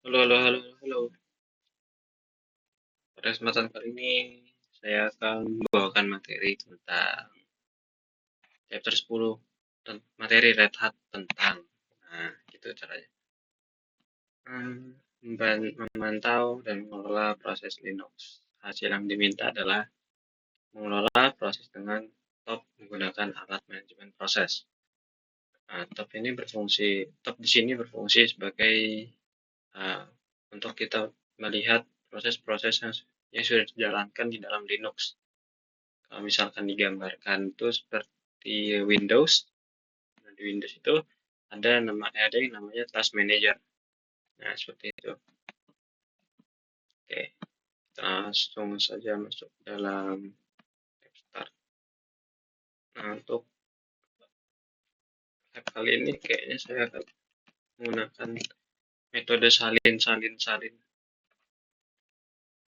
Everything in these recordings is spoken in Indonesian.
Halo, halo, halo, halo. Pada kesempatan kali ini saya akan membawakan materi tentang chapter 10 materi Red Hat tentang gitu caranya. Memantau dan mengelola proses Linux. Hasil yang diminta adalah mengelola proses dengan top menggunakan alat manajemen proses. Top di sini berfungsi sebagai uh, untuk kita melihat proses-proses yang sudah dijalankan di dalam Linux. Kalau misalkan digambarkan itu seperti Windows. Nah, di Windows itu ada yang namanya Task Manager. Nah, seperti itu. Oke, kita langsung saja masuk dalam start. Nah, untuk tab kali ini kayaknya saya akan menggunakan metode salin.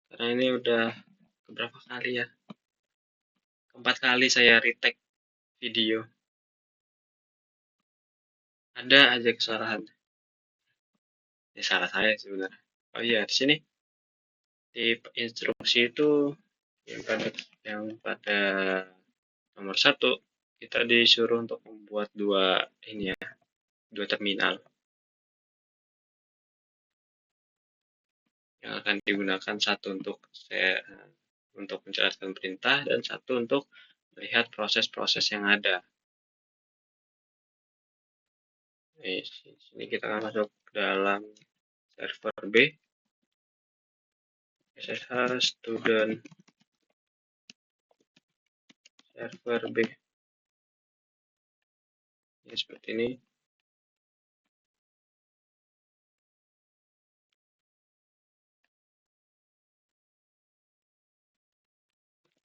Karena ini udah beberapa kali ya. Keempat kali saya retake video. Ada aja kesalahan. Ini salah saya sebenarnya. Oh iya, di sini di instruksi itu yang pada nomor 1 kita disuruh untuk membuat dua terminal yang akan digunakan, satu untuk menjalankan perintah dan satu untuk melihat proses-proses yang ada. Di sini kita akan masuk ke dalam server B, SSH student server B. Ini seperti ini.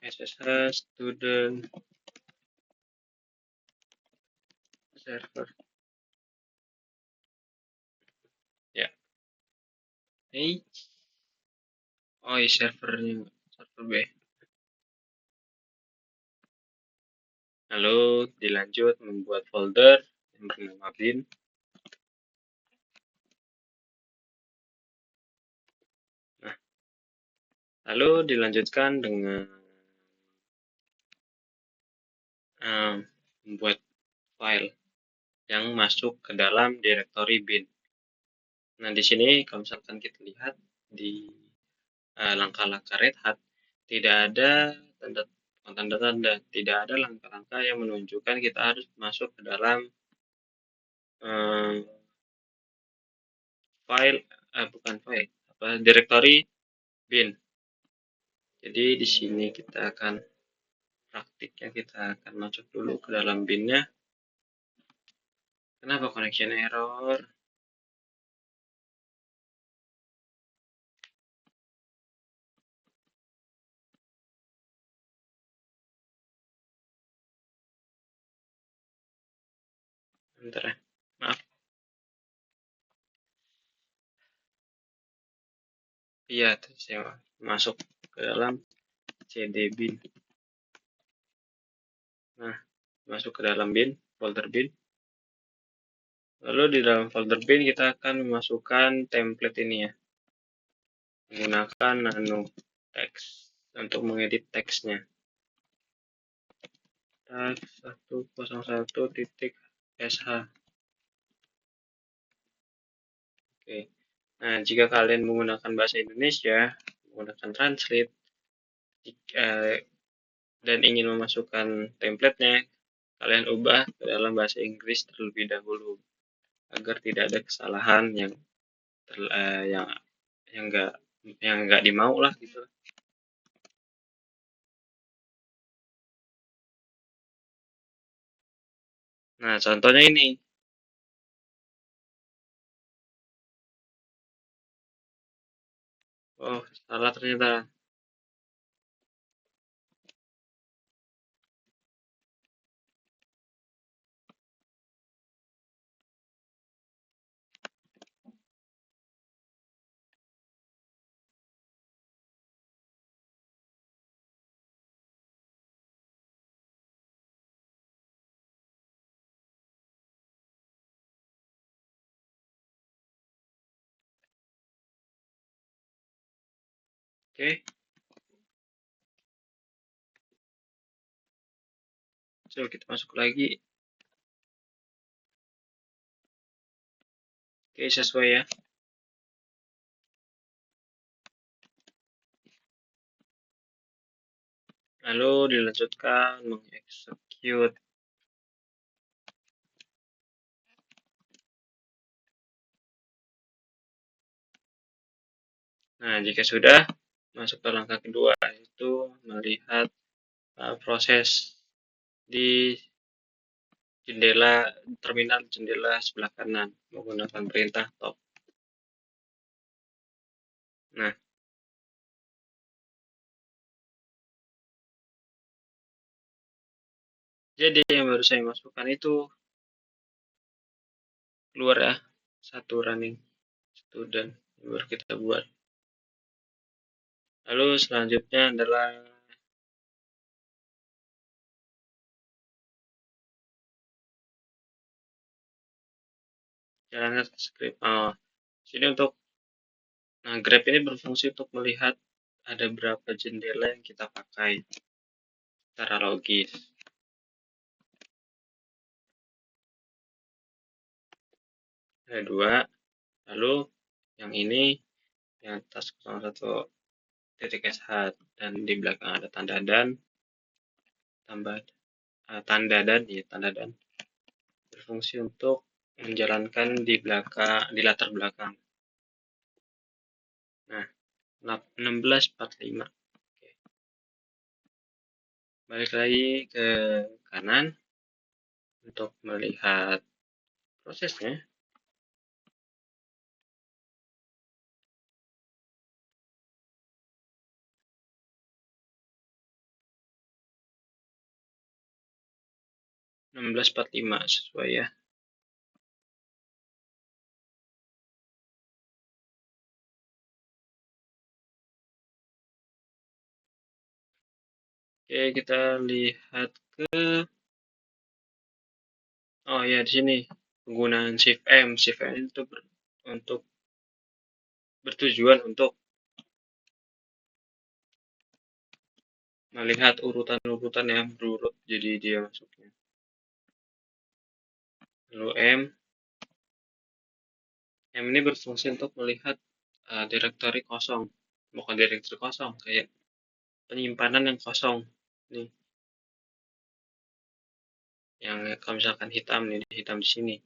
SSH student server. Ya. Ini ini server B. Lalu dilanjut membuat folder yang bernama bin. Nah, lalu dilanjutkan dengan membuat file yang masuk ke dalam direktori bin. Nah, di sini kalau misalkan kita lihat di langkah-langkah Red Hat, tidak ada tanda-tanda, tidak ada langkah-langkah yang menunjukkan kita harus masuk ke dalam direktori bin. Jadi di sini praktiknya kita akan masuk dulu ke dalam binnya. Kenapa connection error? Bentar ya, maaf. Iya, saya masuk ke dalam cd bin. Nah, masuk ke dalam bin, folder bin. Lalu di dalam folder bin kita akan memasukkan template ini ya. Menggunakan nano text untuk mengedit teksnya. Tag 101.sh. Oke. Nah, jika kalian menggunakan bahasa Indonesia, menggunakan translate, dan ingin memasukkan template-nya, kalian ubah ke dalam bahasa Inggris terlebih dahulu agar tidak ada kesalahan yang nggak dimau lah gitu. Nah, contohnya ini. Oh, salah ternyata. Oke, coba kita masuk lagi. Oke, sesuai ya. Lalu dilanjutkan mengeksekut. Nah, jika sudah masuk ke langkah kedua, yaitu melihat proses di terminal jendela sebelah kanan menggunakan perintah top. Nah, jadi yang baru saya masukkan itu keluar ya, satu running student yang baru kita buat. Lalu selanjutnya adalah jalankan script. Sini untuk grab ini berfungsi untuk melihat ada berapa jendela yang kita pakai secara logis. Ada dua. Lalu yang ini yang atas 01.sh dan di belakang ada tanda dan tambah tanda dan berfungsi untuk menjalankan di latar belakang. Nah, 1645. Oke. Balik lagi ke kanan untuk melihat prosesnya. Enam belas 1645 sesuai ya. Oke, kita lihat ke ya di sini penggunaan Shift M. Shift M itu untuk bertujuan untuk melihat urutan-urutan yang berurut, jadi dia masuknya. Lalu M ini berfungsi untuk melihat direktori kosong, bukan direktori kosong, kayak penyimpanan yang kosong nih, yang kalau misalkan hitam di sini,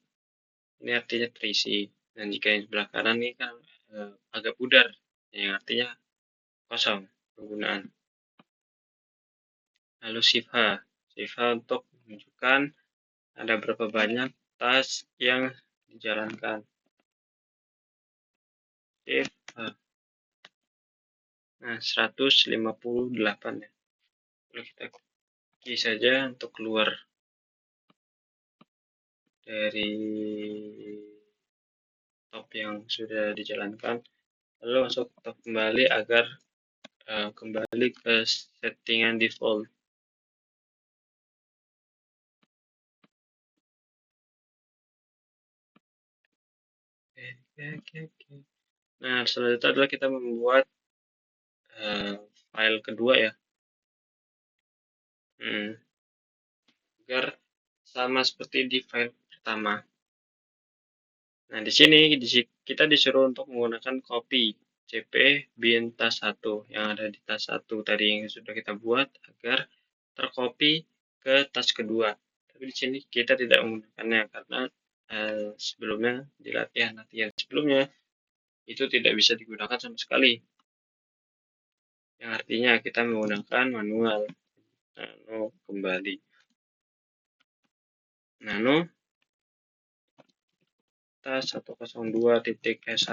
ini artinya terisi. Dan jika yang sebelah kanan ini kan agak pudar, yang artinya kosong penggunaan. Lalu Shift H untuk menunjukkan ada berapa banyak task yang dijalankan. Shift H. Nah, 158 ya. Lalu kita klik saja untuk keluar dari top yang sudah dijalankan. Lalu masuk top kembali agar kembali ke settingan default. Oke. Nah, selanjutnya adalah kita membuat file kedua ya. Agar sama seperti di file pertama. Nah, di sini kita disuruh untuk menggunakan copy cp bin tas 1 yang ada di tas 1 tadi yang sudah kita buat agar tercopy ke tas kedua. Tapi di sini kita tidak menggunakannya karena sebelumnya di latihan sebelumnya itu tidak bisa digunakan sama sekali. Yang artinya kita menggunakan manual. Nano kembali. Nano tas 102.sh.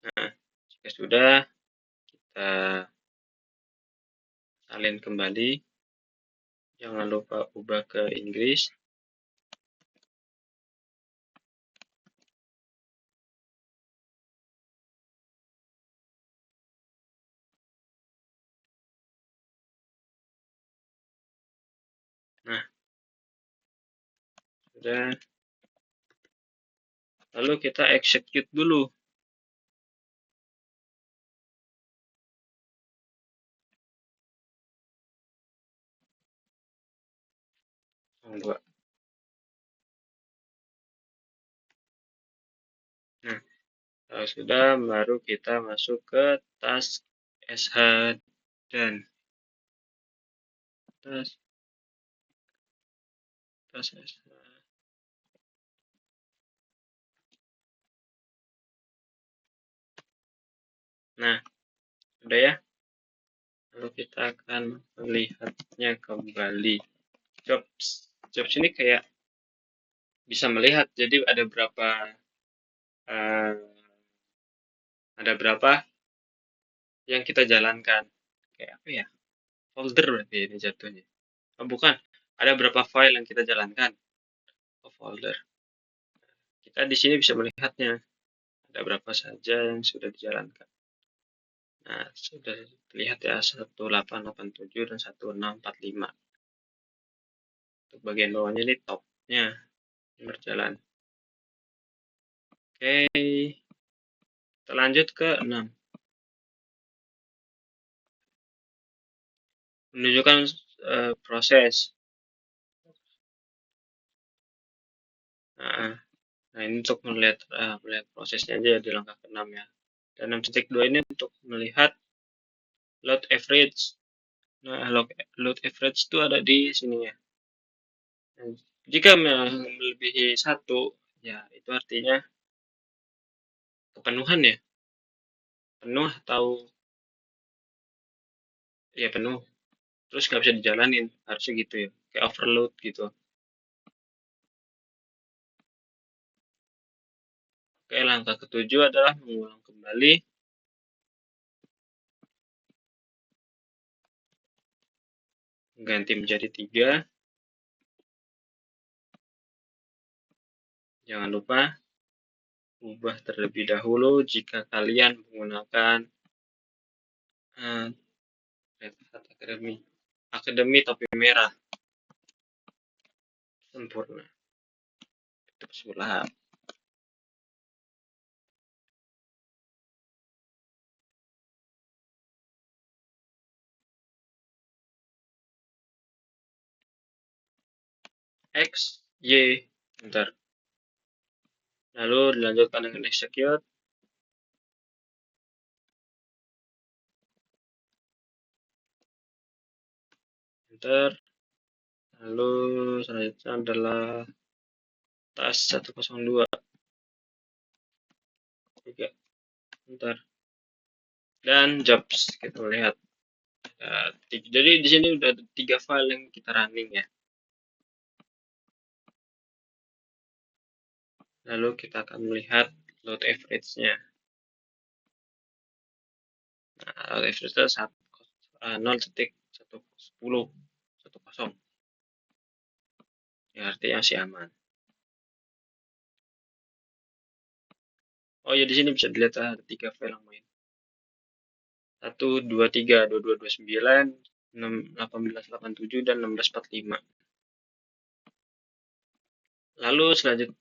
Nah, jika sudah kita salin kembali. Jangan lupa ubah ke Inggris. Nah, sudah. Lalu kita execute dulu. Dua. Nah, kalau sudah, baru kita masuk ke task SH dan task SH. Nah, sudah ya. Lalu kita akan melihatnya kembali. Jobs ini kayak bisa melihat, jadi ada berapa yang kita jalankan. Kayak apa ya? Folder berarti ini jatuhnya. Oh, bukan. Ada berapa file yang kita jalankan. Oh, folder. Kita di sini bisa melihatnya. Ada berapa saja yang sudah dijalankan. Nah, sudah terlihat ya 1887 dan 1645. Untuk bagian bawahnya ini topnya berjalan. Oke, kita lanjut ke 6. Menunjukkan proses. Nah, ini untuk melihat prosesnya aja di langkah ke-6 ya. Dan 6.2 ini untuk melihat load average. Nah, load average itu ada di sini ya. Nah, jika melebihi 1, ya itu artinya kepenuhan ya. Penuh atau ya penuh. Terus nggak bisa dijalanin. Harusnya gitu ya. Kayak overload gitu. Oke, langkah ke-7 adalah mengulang kembali. Ganti menjadi 3. Jangan lupa ubah terlebih dahulu jika kalian menggunakan Red Hat Academy topi merah. Sempurna. Itu sulap. X, Y, enter. Lalu dilanjutkan dengan execute. Enter. Lalu selanjutnya adalah task 102. 3. Enter. Dan jobs, kita lihat. Jadi di sini udah ada 3 file yang kita running ya. Lalu kita akan melihat load average-nya. Nah, load average-nya 0.1010. Ya, artinya masih aman. Oh ya, di sini bisa dilihat ada 3 file yang main. 123, 2229, 1887 dan 1645. Lalu selanjutnya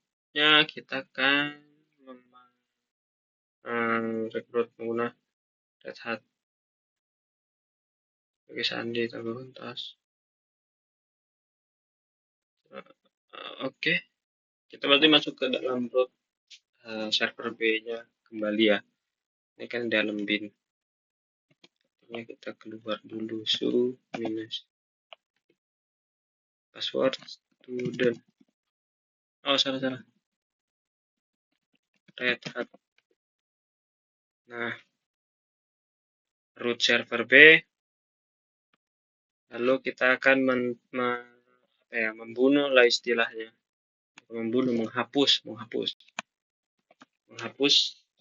kita akan rekrut pengguna Red Hat sebagai sandi atau tas. Oke, kita berarti masuk ke dalam root server B-nya kembali ya. Ini kan dalam bin. Artinya kita keluar dulu sudo minus password student. Oh, salah. Red Hat. Nah, root server B. Lalu kita akan membunuh lah istilahnya. Menghapus.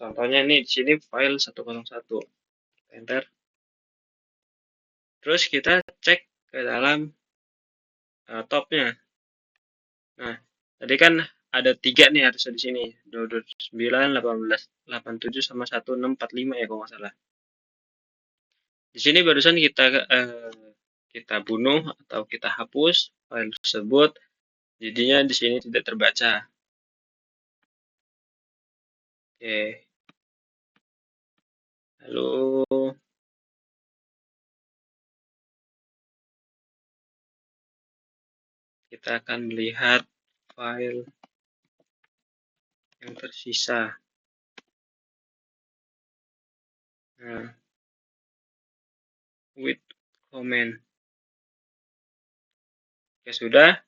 Contohnya ini di sini file 101. Enter. Terus kita cek ke dalam topnya. Nah, tadi kan ada 3 nih harusnya di sini. 229, 1887 sama 1645 ya kalau nggak salah. Di sini barusan kita bunuh atau kita hapus file tersebut. Jadinya di sini tidak terbaca. Oke. Lalu kita akan melihat file yang tersisa. Nah, with comment. Ya sudah,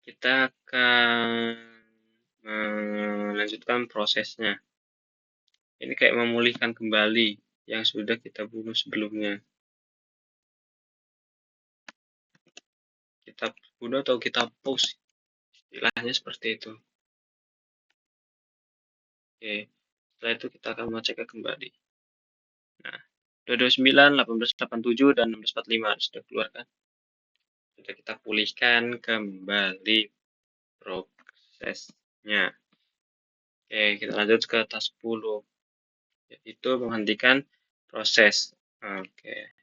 kita akan melanjutkan prosesnya. Ini kayak memulihkan kembali yang sudah kita bunuh sebelumnya. Kita bunuh atau kita post, istilahnya seperti itu. Oke, setelah itu kita akan mengeceknya kembali. Nah, 229, 1887, dan 1645 sudah keluar kan? Sudah kita pulihkan kembali prosesnya. Oke, kita lanjut ke task 10, yaitu menghentikan proses. Oke.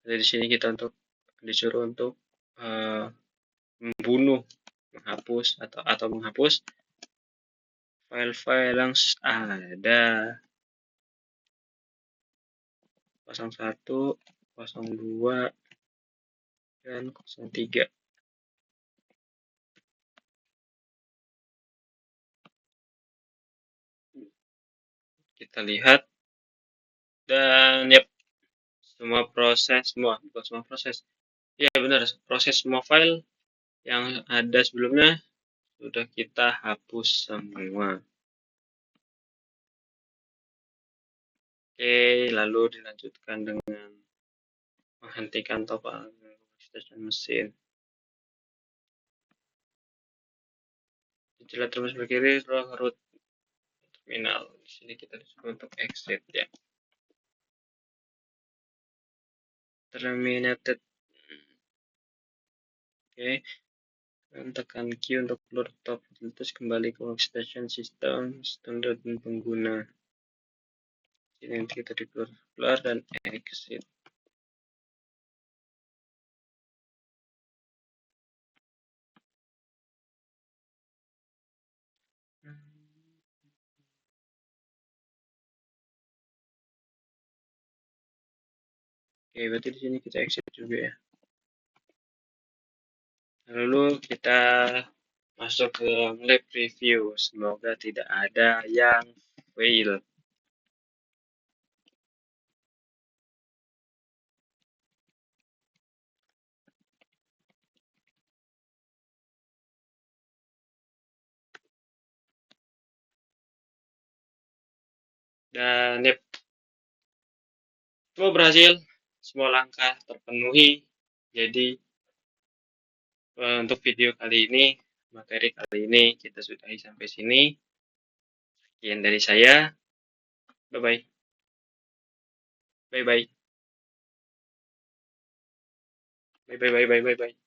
Jadi di sini kita disuruh untuk membunuh, menghapus file-file yang ada 01, 02, dan 03. Kita lihat, dan yep, bukan semua proses. Ya benar, proses semua file yang ada sebelumnya sudah kita hapus semua. Oke, lalu dilanjutkan dengan menghentikan top up workstation mesin. Jika terus berkiri setelah root terminal. Di sini kita disuruh untuk exit ya. Terminated. Oke. Dan tekan Q untuk keluar top terus kembali ke workstation sistem standar dan pengguna. Jadi nanti kita di keluar dan exit. Oke, berarti di sini kita exit juga ya. Lalu kita masuk ke lab review. Semoga tidak ada yang fail. Dan yep, semua berhasil, semua langkah terpenuhi. Jadi untuk video kali ini, materi kali ini kita sudahi sampai sini. Sekian dari saya. Bye-bye. Bye-bye. Bye-bye.